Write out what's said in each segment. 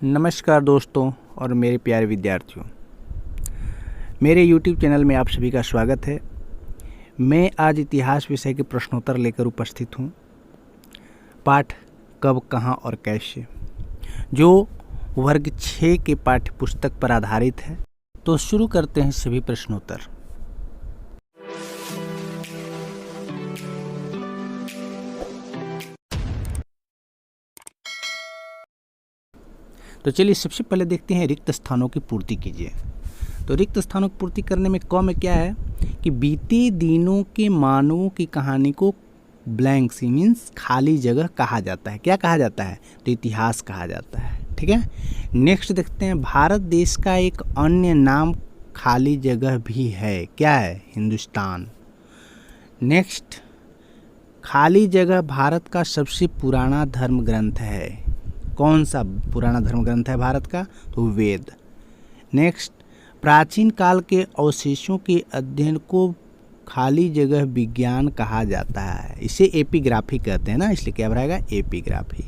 नमस्कार दोस्तों और मेरे प्यारे विद्यार्थियों, मेरे YouTube चैनल में आप सभी का स्वागत है। मैं आज इतिहास विषय के प्रश्नोत्तर लेकर उपस्थित हूँ। पाठ कब, कहाँ और कैसे, जो वर्ग 6 के पाठ्य पुस्तक पर आधारित है। तो शुरू करते हैं सभी प्रश्नोत्तर। तो चलिए सबसे पहले देखते हैं रिक्त स्थानों की पूर्ति कीजिए। तो रिक्त स्थानों की पूर्ति करने में क में क्या है कि बीते दिनों के मानवों की कहानी को ब्लैंक सी मीन्स खाली जगह कहा जाता है। क्या कहा जाता है? तो इतिहास कहा जाता है। ठीक है। नेक्स्ट देखते हैं, भारत देश का एक अन्य नाम खाली जगह भी है। क्या है? हिंदुस्तान। नेक्स्ट, खाली जगह भारत का सबसे पुराना धर्म ग्रंथ है। कौन सा पुराना धर्म ग्रंथ है भारत का? तो वेद। नेक्स्ट, प्राचीन काल के अवशेषों के अध्ययन को खाली जगह विज्ञान कहा जाता है। इसे एपिग्राफी कहते हैं ना, इसलिए क्या रहेगा? एपिग्राफी।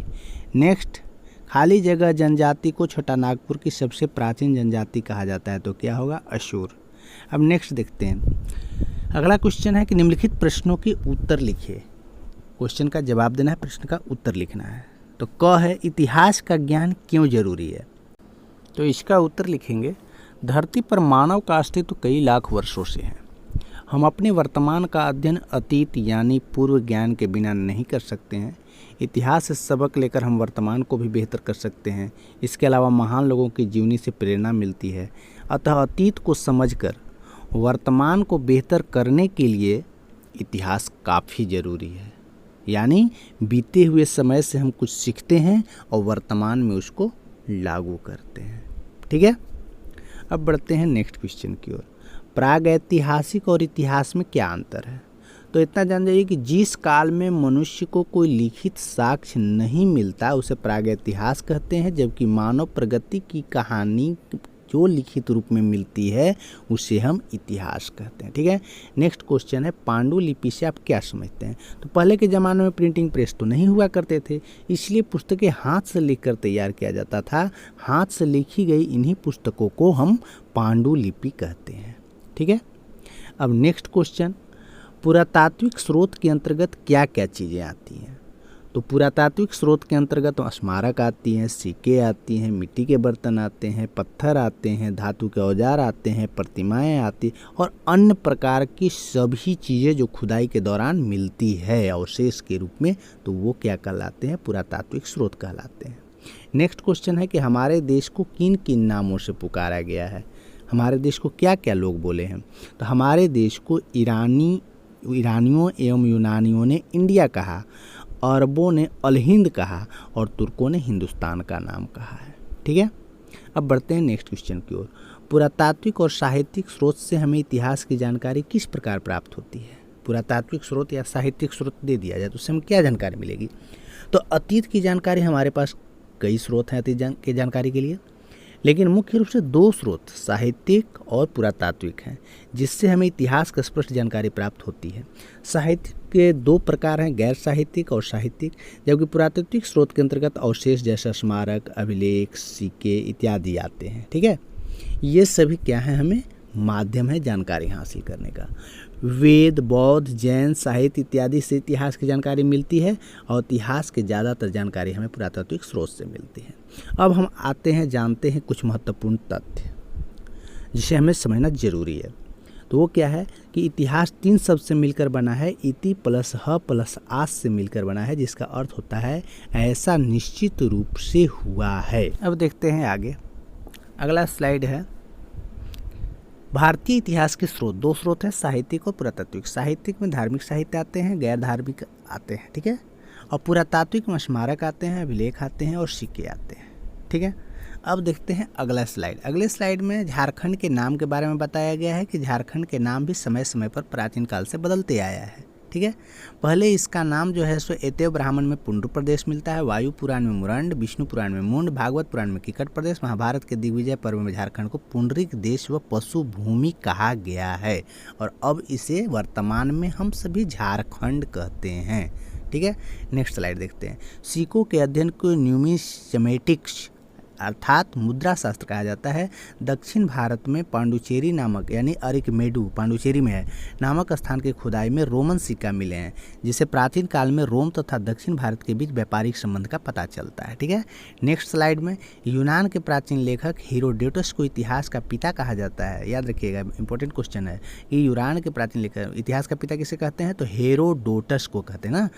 नेक्स्ट, खाली जगह जनजाति को छोटा नागपुर की सबसे प्राचीन जनजाति कहा जाता है। तो क्या होगा? अशूर। अब नेक्स्ट देखते हैं, अगला क्वेश्चन है कि निम्नलिखित प्रश्नों के उत्तर लिखिए। क्वेश्चन का जवाब देना है, प्रश्न का उत्तर लिखना है। तो क है, इतिहास का ज्ञान क्यों जरूरी है? तो इसका उत्तर लिखेंगे, धरती पर मानव का अस्तित्व कई लाख वर्षों से है। हम अपने वर्तमान का अध्ययन अतीत यानी पूर्व ज्ञान के बिना नहीं कर सकते हैं। इतिहास से सबक लेकर हम वर्तमान को भी बेहतर कर सकते हैं। इसके अलावा महान लोगों की जीवनी से प्रेरणा मिलती है। अतः अतीत को समझकर वर्तमान को बेहतर करने के लिए इतिहास काफ़ी ज़रूरी है। यानी बीते हुए समय से हम कुछ सीखते हैं और वर्तमान में उसको लागू करते हैं। ठीक है। अब बढ़ते हैं नेक्स्ट क्वेश्चन की ओर। प्रागैतिहासिक और इतिहास में क्या अंतर है? तो इतना जान जाइए कि जिस काल में मनुष्य को कोई लिखित साक्ष्य नहीं मिलता उसे प्रागैतिहास कहते हैं, जबकि मानव प्रगति की कहानी जो लिखित रूप में मिलती है उसे हम इतिहास कहते हैं। ठीक है। नेक्स्ट क्वेश्चन है, पांडुलिपि से आप क्या समझते हैं? तो पहले के ज़माने में प्रिंटिंग प्रेस तो नहीं हुआ करते थे, इसलिए पुस्तकें हाथ से लिखकर तैयार किया जाता था। हाथ से लिखी गई इन्हीं पुस्तकों को हम पांडुलिपि कहते हैं। ठीक है। अब नेक्स्ट क्वेश्चन, पुरातात्विक स्रोत के अंतर्गत क्या क्या चीज़ें आती हैं? तो पुरातात्विक स्रोत के अंतर्गत स्मारक आती हैं, सिक्के आती हैं, मिट्टी के बर्तन आते हैं, पत्थर आते हैं, धातु के औजार आते हैं, प्रतिमाएं आती और अन्य प्रकार की सभी चीज़ें जो खुदाई के दौरान मिलती है अवशेष के रूप में, तो वो क्या कहलाते हैं? पुरातात्विक स्रोत कहलाते हैं। नेक्स्ट क्वेश्चन है कि हमारे देश को किन किन नामों से पुकारा गया है? हमारे देश को क्या क्या लोग बोले हैं? तो हमारे देश को ईरानियों एवं यूनानियों ने इंडिया कहा, अरबों ने अल हिंद कहा और तुर्कों ने हिंदुस्तान का नाम कहा है। ठीक है। अब बढ़ते हैं नेक्स्ट क्वेश्चन की ओर। पुरातात्विक और साहित्यिक स्रोत से हमें इतिहास की जानकारी किस प्रकार प्राप्त होती है? पुरातात्विक स्रोत या साहित्यिक स्रोत दे दिया जाए तो उससे हमें क्या जानकारी मिलेगी? तो अतीत की जानकारी हमारे पास कई स्रोत हैं अतीत की जानकारी के लिए, लेकिन मुख्य रूप से दो स्रोत साहित्यिक और पुरातात्विक हैं, जिससे हमें इतिहास की स्पष्ट जानकारी प्राप्त होती है। साहित्य के दो प्रकार हैं, गैर साहित्यिक और साहित्यिक, जबकि पुरातात्विक स्रोत के अंतर्गत अवशेष जैसा स्मारक, अभिलेख, सिक्के इत्यादि आते हैं। ठीक है। ये सभी क्या है? हमें माध्यम है जानकारी हासिल करने का। वेद, बौद्ध, जैन साहित्य इत्यादि से इतिहास की जानकारी मिलती है और इतिहास की ज़्यादातर जानकारी हमें पुरातात्विक स्रोत से मिलती है। अब हम आते हैं, जानते हैं कुछ महत्वपूर्ण तथ्य जिसे हमें समझना जरूरी है। तो वो क्या है कि इतिहास 3 शब्द से मिलकर बना है। इति प्लस ह प्लस आस से मिलकर बना है, जिसका अर्थ होता है ऐसा निश्चित रूप से हुआ है। अब देखते हैं आगे, अगला स्लाइड है। भारतीय इतिहास के स्रोत, दो स्रोत हैं, साहित्यिक और पुरातात्विक। साहित्यिक में धार्मिक साहित्य आते हैं, गैर धार्मिक आते हैं। ठीक है। और पुरातात्विक में स्मारक आते हैं, अभिलेख आते हैं और सिक्के आते हैं। ठीक है। अब देखते हैं अगला स्लाइड। अगले स्लाइड में झारखंड के नाम के बारे में बताया गया है कि झारखंड के नाम भी समय समय पर प्राचीन काल से बदलते आया है। ठीक है। पहले इसका नाम जो है सो एतव ब्राह्मण में पुंड्र प्रदेश मिलता है, वायु पुराण में मुरंड, विष्णु पुराण में मुंड, भागवत पुराण में किकट प्रदेश, महाभारत के दिग्विजय पर्व में झारखंड को पुंडरिक देश व पशु भूमि कहा गया है और अब इसे वर्तमान में हम सभी झारखंड कहते हैं। ठीक है। नेक्स्ट स्लाइड देखते हैं। सिक्कों के अध्ययन को न्यूमिसमेटिक्स अर्थात मुद्रा शास्त्र कहा जाता है। दक्षिण भारत में पांडुचेरी नामक यानी अरिकमेडु पांडुचेरी में है नामक स्थान की खुदाई में रोमन सिक्का मिले हैं, जिससे प्राचीन काल में रोम तथा दक्षिण भारत के बीच व्यापारिक संबंध का पता चलता है। ठीक है, नेक्स्ट स्लाइड में यूनान के प्राचीन लेखक हेरोडोटस को इतिहास का पिता कहा जाता है। याद रखिएगा, इंपॉर्टेंट क्वेश्चन है कि यूनान के प्राचीन लेखक इतिहास का पिता किसे कहते हैं, तो हेरोडोटस को कहते हैं ना।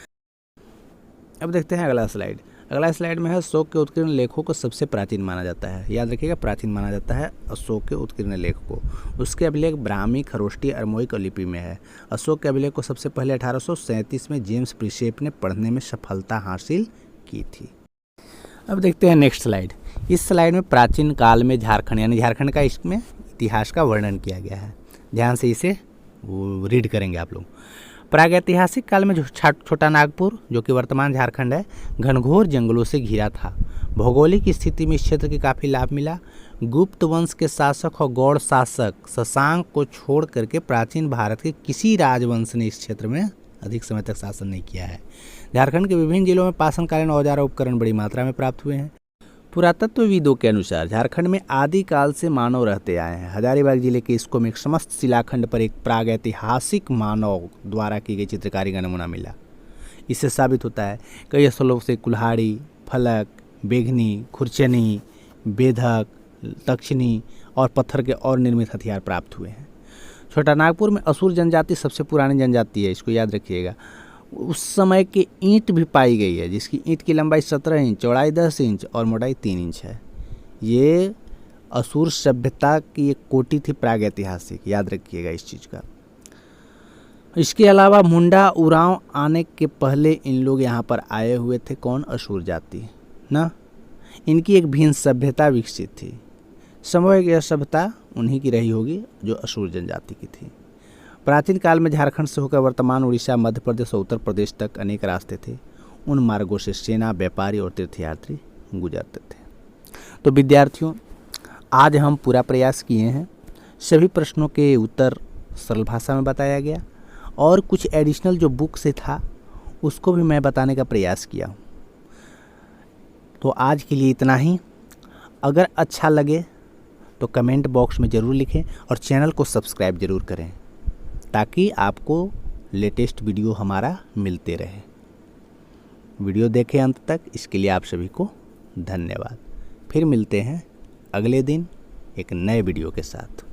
अब देखते हैं अगला स्लाइड। अगला स्लाइड में है अशोक के उत्कीर्ण लेखों को सबसे प्राचीन माना जाता है। याद रखिएगा, प्राचीन माना जाता है अशोक के उत्कीर्ण लेख को। उसके अभिलेख ब्राह्मी, खरोष्टी, अरमोइक लिपि में है। अशोक के अभिलेख को सबसे पहले 1837 में जेम्स प्रिसेप ने पढ़ने में सफलता हासिल की थी। अब देखते हैं नेक्स्ट स्लाइड। इस स्लाइड में प्राचीन काल में झारखंड यानी झारखंड का इसमें इतिहास का वर्णन किया गया है। ध्यान से इसे रीड करेंगे आप लोग। प्रागैतिहासिक काल में जो छोटा नागपुर जो कि वर्तमान झारखंड है, घनघोर जंगलों से घिरा था। भौगोलिक स्थिति में इस क्षेत्र के काफ़ी लाभ मिला। गुप्त वंश के शासक और गौड़ शासक शशांक को छोड़ करके प्राचीन भारत के किसी राजवंश ने इस क्षेत्र में अधिक समय तक शासन नहीं किया है। झारखंड के विभिन्न जिलों में पाषाणकालीन औजार और उपकरण बड़ी मात्रा में प्राप्त हुए हैं। पुरातत्वविदों के अनुसार झारखंड में आदिकाल से मानव रहते आए हैं। हजारीबाग जिले के इसको में एक समस्त शिलाखंड पर एक प्रागैतिहासिक मानव द्वारा की गई चित्रकारी का नमूना मिला। इससे साबित होता है कई स्थलों से कुल्हाड़ी, फलक, बेघनी, खुरचनी, बेधक, दक्षिणी और पत्थर के और निर्मित हथियार प्राप्त हुए हैं। छोटा नागपुर में असुर जनजाति सबसे पुरानी जनजाति है, इसको याद रखिएगा। उस समय की ईंट भी पाई गई है, जिसकी ईंट की लंबाई 17 इंच, चौड़ाई 10 इंच और मोटाई 3 इंच है। ये असुर सभ्यता की एक कोटि थी प्रागैतिहासिक, याद रखिएगा इस चीज़ का। इसके अलावा मुंडा उरांव आने के पहले इन लोग यहाँ पर आए हुए थे। कौन? असुर जाति ना। इनकी एक भिन्न सभ्यता विकसित थी। संभव है कि यह सभ्यता उन्हीं की रही होगी जो असुर जनजाति की थी। प्राचीन काल में झारखंड से होकर वर्तमान उड़ीसा, मध्य प्रदेश और उत्तर प्रदेश तक अनेक रास्ते थे। उन मार्गों से सेना, व्यापारी और तीर्थयात्री गुजरते थे। तो विद्यार्थियों, आज हम पूरा प्रयास किए हैं। सभी प्रश्नों के उत्तर सरल भाषा में बताया गया और कुछ एडिशनल जो बुक से था उसको भी मैं बताने का प्रयास किया। तो आज के लिए इतना ही। अगर अच्छा लगे तो कमेंट बॉक्स में ज़रूर लिखें और चैनल को सब्सक्राइब ज़रूर करें ताकि आपको लेटेस्ट वीडियो हमारा मिलते रहे। वीडियो देखें अंत तक, इसके लिए आप सभी को धन्यवाद। फिर मिलते हैं अगले दिन एक नए वीडियो के साथ।